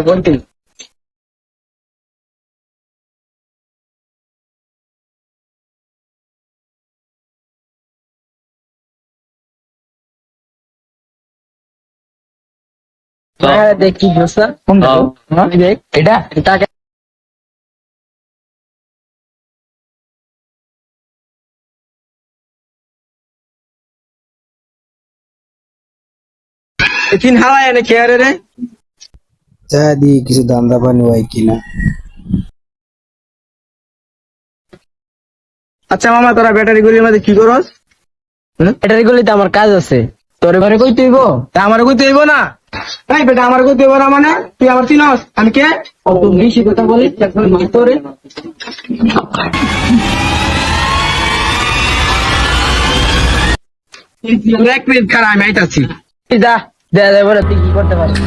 বলতে দেখি এটা টাকা তিন হাওয়ায় এনে খেয়ারে রে চা দি কিছু ধান্দা পানি হয় কিনা। আচ্ছা মামা তোরা ব্যাটারি গুলির মধ্যে কি করস? ব্যাটারি গুলিতে আমার কাজ আছে, তোর ঘরে কই তুইব? আমার কই তুইব না? এই বেটা আমার কই তুইব না মানে তুই আমার চিনস? আমি কে? অত বেশি কথা বলিস একদম মাতরে। এক মিনিট খারাপ আমি আইতাছি। যা দে দে বলে তুই কি করতে পারিস?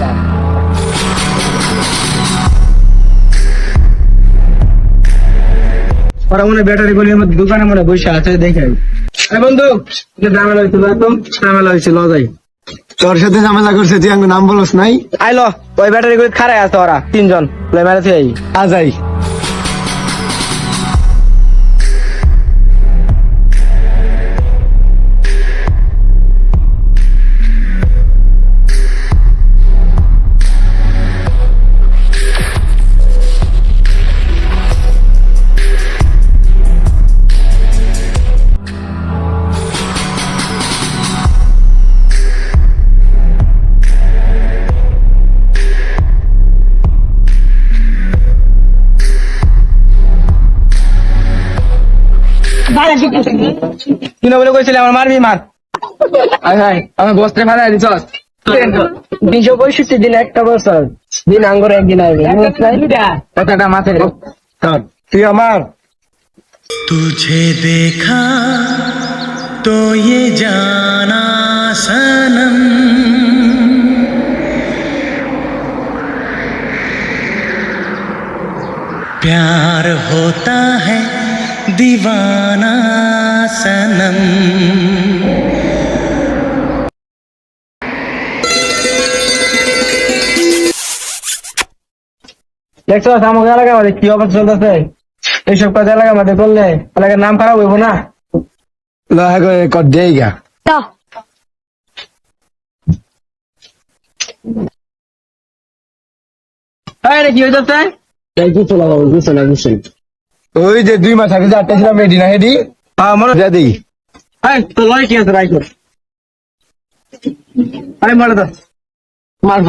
ওরা মনে ব্যাটারি গুলির মধ্যে দোকানে মনে বসে আছে দেখে। বন্ধু ঝামেলা হয়েছিল একদম ঝামেলা হয়েছিল যাই তোর সাথে ঝামেলা করছে তুই আমার নাম বলস নাই? আইলো ওই ব্যাটারি গুলি খারাই আছে ওরা তিনজন মেরে থেকে আজাই কিনা বলে কইছিলে আমার মারবি মার আমার বস্ত্রে ফালাই দিছ 265 দিন একটা বছর দিন আঙ্গুর একদিন আসবে কথাটা মাথায় তুই আমার तुझे देखा तो ये जाना सनम प्यार होता है दीवाना सनम দেখছো আমাকে এলাকা আমাদের কি অবস্থা চলতেছে? এইসব কাজ এলাকা আমাদের করলে এলাকার নাম খারাপ হইব না? লহা করে কর দেই গা। কি হইতেছে? ওই যে 2 মাস আগে যে আটটা ছিলাম রেডি না হেডি মনে যা দিই তো লয় কি আছে রাইকো আরে মারে দাও মার